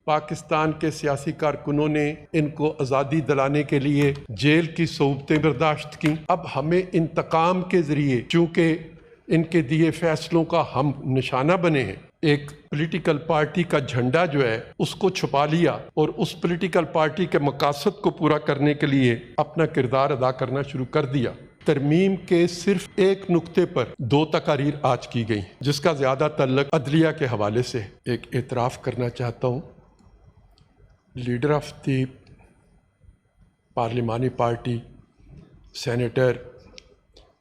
پاکستان کے سیاسی کارکنوں نے ان کو آزادی دلانے کے لیے جیل کی صعوبتیں برداشت کیں۔ اب ہمیں انتقام کے ذریعے چونکہ ان کے دیے فیصلوں کا ہم نشانہ بنے ہیں، ایک پولیٹیکل پارٹی کا جھنڈا جو ہے اس کو چھپا لیا اور اس پولیٹیکل پارٹی کے مقاصد کو پورا کرنے کے لیے اپنا کردار ادا کرنا شروع کر دیا۔ ترمیم کے صرف ایک نقطے پر 2 تقاریر آج کی گئی جس کا زیادہ تعلق عدلیہ کے حوالے سے۔ ایک اعتراف کرنا چاہتا ہوں، لیڈر آف دی پارلیمانی پارٹی سینیٹر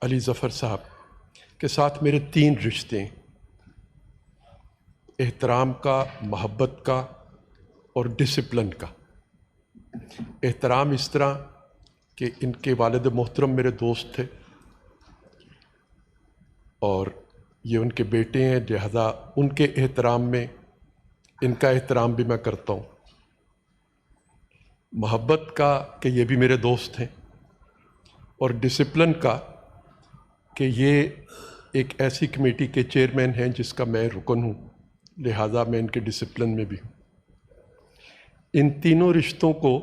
علی ظفر صاحب کے ساتھ میرے 3 رشتے ہیں، احترام کا، محبت کا اور ڈسپلن کا۔ احترام اس طرح کہ ان کے والد محترم میرے دوست تھے اور یہ ان کے بیٹے ہیں، لہذا ان کے احترام میں ان کا احترام بھی میں کرتا ہوں۔ محبت کا کہ یہ بھی میرے دوست ہیں، اور ڈسپلن کا کہ یہ ایک ایسی کمیٹی کے چیئرمین ہیں جس کا میں رکن ہوں، لہٰذا میں ان کے ڈسپلن میں بھی ہوں۔ ان تینوں رشتوں کو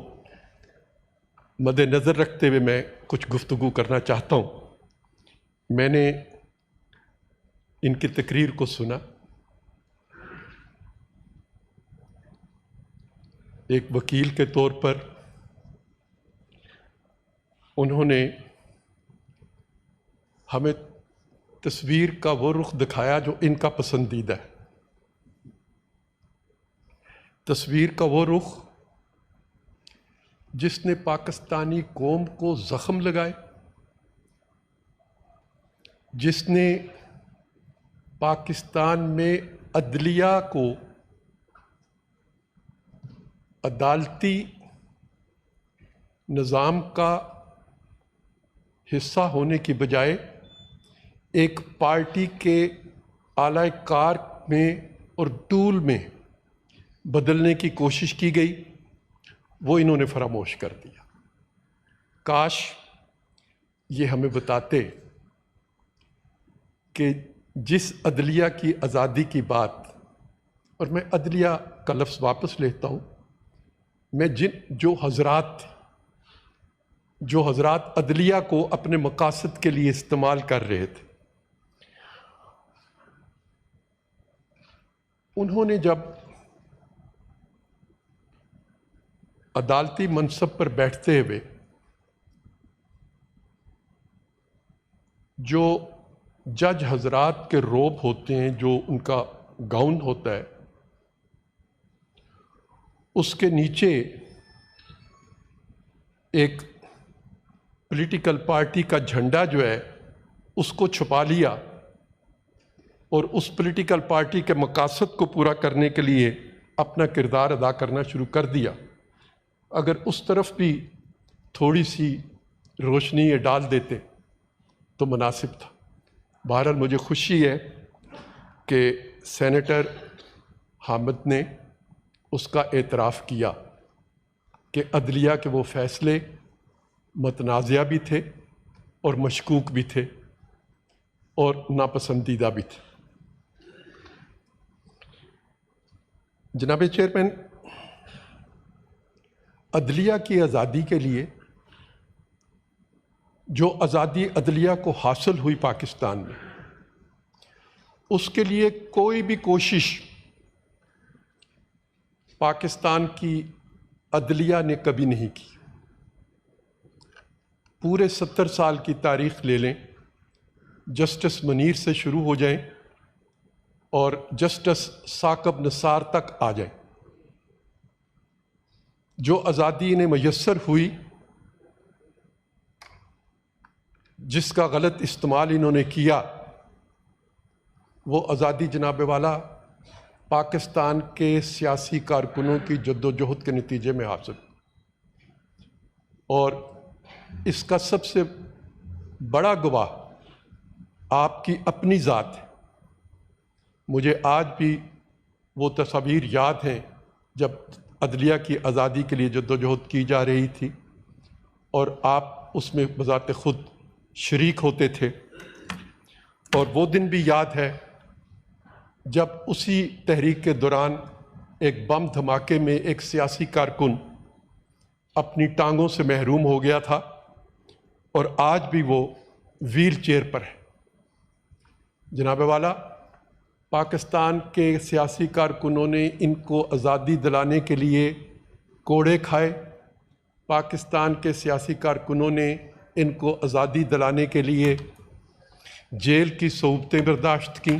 مد نظر رکھتے ہوئے میں کچھ گفتگو کرنا چاہتا ہوں۔ میں نے ان کی تقریر کو سنا، ایک وکیل کے طور پر انہوں نے ہمیں تصویر کا وہ رخ دکھایا جو ان کا پسندیدہ ہے، تصویر کا وہ رخ جس نے پاکستانی قوم کو زخم لگائے، جس نے پاکستان میں عدلیہ کو عدالتی نظام کا حصہ ہونے کی بجائے ایک پارٹی کے اعلی کار میں اور ٹول میں بدلنے کی کوشش کی گئی، وہ انہوں نے فراموش کر دیا۔ کاش یہ ہمیں بتاتے کہ جس عدلیہ کی آزادی کی بات، اور میں عدلیہ کا لفظ واپس لیتا ہوں، میں جو حضرات عدلیہ کو اپنے مقاصد کے لیے استعمال کر رہے تھے، انہوں نے جب عدالتی منصب پر بیٹھتے ہوئے جو جج حضرات کے روب ہوتے ہیں، جو ان کا گاؤن ہوتا ہے، اس کے نیچے ایک پولیٹیکل پارٹی کا جھنڈا جو ہے اس کو چھپا لیا اور اس پولیٹیکل پارٹی کے مقاصد کو پورا کرنے کے لیے اپنا کردار ادا کرنا شروع کر دیا۔ اگر اس طرف بھی تھوڑی سی روشنی یہ ڈال دیتے تو مناسب تھا۔ بہرحال مجھے خوشی ہے کہ سینیٹر حامد نے اس کا اعتراف کیا کہ عدلیہ کے وہ فیصلے متنازعہ بھی تھے اور مشکوک بھی تھے اور ناپسندیدہ بھی تھے۔ جناب چیئرمین، عدلیہ کی آزادی کے لیے جو آزادی عدلیہ کو حاصل ہوئی پاکستان میں، اس کے لیے کوئی بھی کوشش پاکستان کی عدلیہ نے کبھی نہیں کی۔ پورے 70 سال کی تاریخ لے لیں، جسٹس منیر سے شروع ہو جائیں اور جسٹس ثاقب نثار تک آ جائیں، جو آزادی انہیں میسر ہوئی، جس کا غلط استعمال انہوں نے کیا، وہ آزادی جناب والا پاکستان کے سیاسی کارکنوں کی جد و جہد کے نتیجے میں حاصل، اور اس کا سب سے بڑا گواہ آپ کی اپنی ذات ہے۔ مجھے آج بھی وہ تصاویر یاد ہیں جب عدلیہ کی آزادی کے لیے جد و جہد کی جا رہی تھی اور آپ اس میں بذات خود شریک ہوتے تھے، اور وہ دن بھی یاد ہے جب اسی تحریک کے دوران ایک بم دھماکے میں ایک سیاسی کارکن اپنی ٹانگوں سے محروم ہو گیا تھا اور آج بھی وہ ویل چیئر پر ہے۔ جناب والا، پاکستان کے سیاسی کارکنوں نے ان کو آزادی دلانے کے لیے کوڑے کھائے، پاکستان کے سیاسی کارکنوں نے ان کو آزادی دلانے کے لیے جیل کی صعوبتیں برداشت کیں،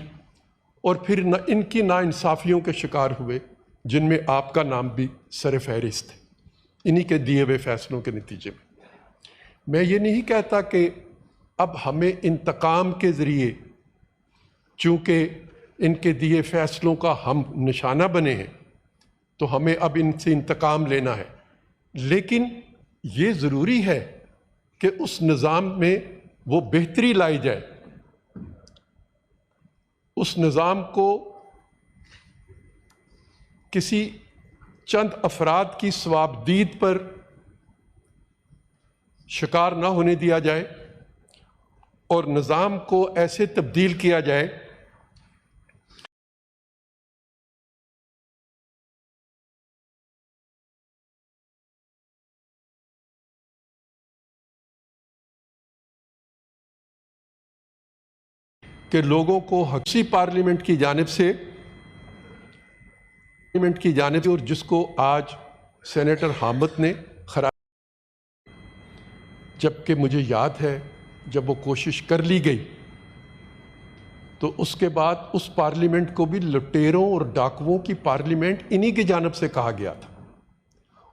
اور پھر ان کی ناانصافیوں کے شکار ہوئے، جن میں آپ کا نام بھی سر فہرست ہے انہی کے دیے ہوئے فیصلوں کے نتیجے میں یہ نہیں کہتا کہ اب ہمیں انتقام کے ذریعے، چونکہ ان کے دیے فیصلوں کا ہم نشانہ بنے ہیں، تو ہمیں اب ان سے انتقام لینا ہے، لیکن یہ ضروری ہے کہ اس نظام میں وہ بہتری لائی جائے، اس نظام کو کسی چند افراد کی ثوابدید پر شکار نہ ہونے دیا جائے، اور نظام کو ایسے تبدیل کیا جائے کہ لوگوں کو حقیقی پارلیمنٹ کی جانب سے اور جس کو آج سینیٹر حامد نے خراج، جبکہ مجھے یاد ہے جب وہ کوشش کر لی گئی تو اس کے بعد اس پارلیمنٹ کو بھی لٹیروں اور ڈاکوؤں کی پارلیمنٹ انہی کی جانب سے کہا گیا تھا،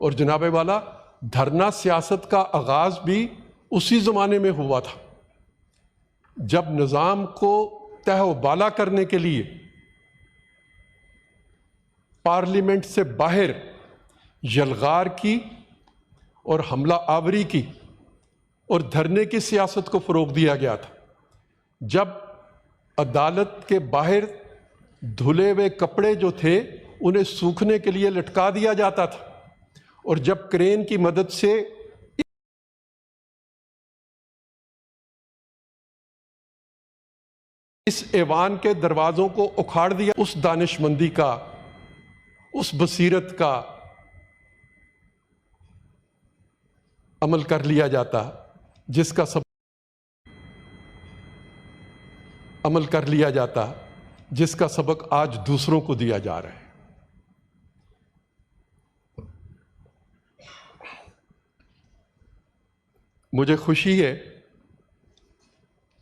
اور جناب والا دھرنا سیاست کا آغاز بھی اسی زمانے میں ہوا تھا، جب نظام کو تہ و بالا کرنے کے لیے پارلیمنٹ سے باہر یلغار کی اور حملہ آوری کی اور دھرنے کی سیاست کو فروغ دیا گیا تھا، جب عدالت کے باہر دھلے ہوئے کپڑے جو تھے انہیں سوکھنے کے لیے لٹکا دیا جاتا تھا، اور جب کرین کی مدد سے اس ایوان کے دروازوں کو اکھاڑ دیا، اس دانش مندی کا، اس بصیرت کا عمل کر لیا جاتا جس کا سبق آج دوسروں کو دیا جا رہا ہے۔ مجھے خوشی ہے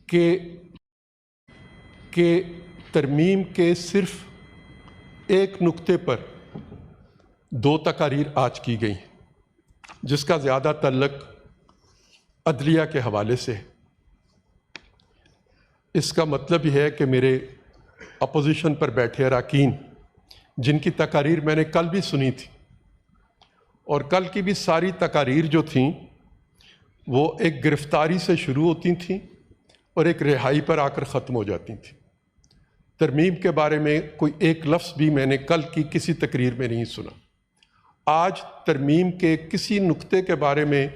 کہ ترمیم کے صرف ایک نقطے پر 2 تقاریر آج کی گئی ہیں، جس کا زیادہ تعلق عدلیہ کے حوالے سے ہے۔ اس کا مطلب یہ ہے کہ میرے اپوزیشن پر بیٹھے اراکین، جن کی تقاریر میں نے کل بھی سنی تھی، اور کل کی بھی ساری تقاریر جو تھیں وہ ایک گرفتاری سے شروع ہوتی تھیں اور ایک رہائی پر آ کر ختم ہو جاتی تھیں۔ ترمیم کے بارے میں کوئی ایک لفظ بھی میں نے کل کی کسی تقریر میں نہیں سنا۔ آج ترمیم کے کسی نقطے کے بارے میں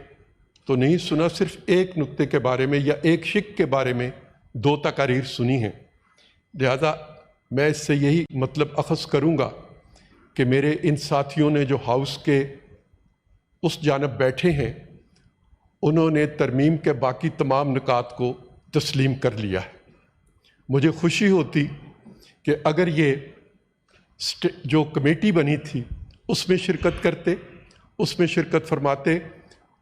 تو نہیں سنا، صرف ایک نقطے کے بارے میں یا ایک شق کے بارے میں 2 تقاریر سنی ہیں۔ لہذا میں اس سے یہی مطلب اخذ کروں گا کہ میرے ان ساتھیوں نے جو ہاؤس کے اس جانب بیٹھے ہیں، انہوں نے ترمیم کے باقی تمام نکات کو تسلیم کر لیا ہے۔ مجھے خوشی ہوتی کہ اگر یہ جو کمیٹی بنی تھی اس میں شرکت کرتے، اس میں شرکت فرماتے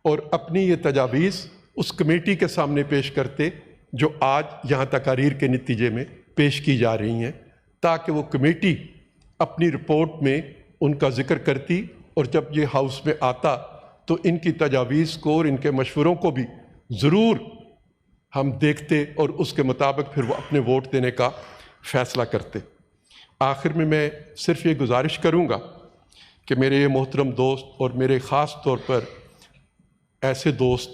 اور اپنی یہ تجاویز اس کمیٹی کے سامنے پیش کرتے جو آج یہاں تقاریر کے نتیجے میں پیش کی جا رہی ہیں، تاکہ وہ کمیٹی اپنی رپورٹ میں ان کا ذکر کرتی، اور جب یہ ہاؤس میں آتا تو ان کی تجاویز کو اور ان کے مشوروں کو بھی ضرور ہم دیکھتے اور اس کے مطابق پھر وہ اپنے ووٹ دینے کا فیصلہ کرتے۔ آخر میں صرف یہ گزارش کروں گا کہ میرے یہ محترم دوست، اور میرے خاص طور پر ایسے دوست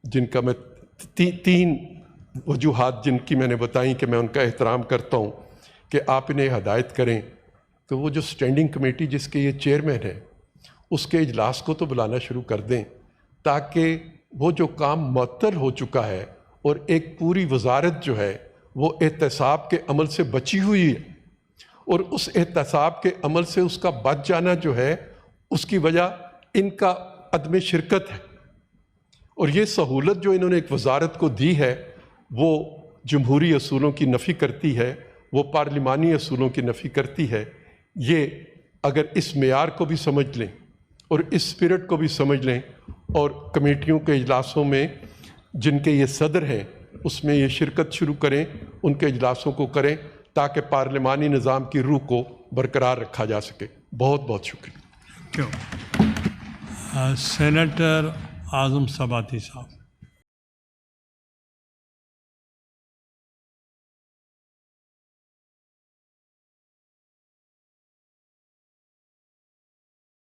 جن کا میں 3 وجوہات جن کی میں نے بتائیں کہ میں ان کا احترام کرتا ہوں، کہ آپ انہیں ہدایت کریں کہ وہ جو اسٹینڈنگ کمیٹی جس کے یہ چیئرمین ہے اس کے اجلاس کو تو بلانا شروع کر دیں، تاکہ وہ جو کام معطل ہو چکا ہے اور ایک پوری وزارت جو ہے وہ احتساب کے عمل سے بچی ہوئی ہے، اور اس احتساب کے عمل سے اس کا بچ جانا جو ہے اس کی وجہ ان کا عدم شرکت ہے. اور یہ سہولت جو انہوں نے ایک وزارت کو دی ہے وہ جمہوری اصولوں کی نفی کرتی ہے, وہ پارلیمانی اصولوں کی نفی کرتی ہے. یہ اگر اس معیار کو بھی سمجھ لیں اور اس اسپرٹ کو بھی سمجھ لیں اور کمیٹیوں کے اجلاسوں میں جن کے یہ صدر ہیں اس میں یہ شرکت شروع کریں, ان کے اجلاسوں کو کریں تاکہ پارلیمانی نظام کی روح کو برقرار رکھا جا سکے. بہت بہت شکریہ. سینیٹر اعظم سباتی صاحب.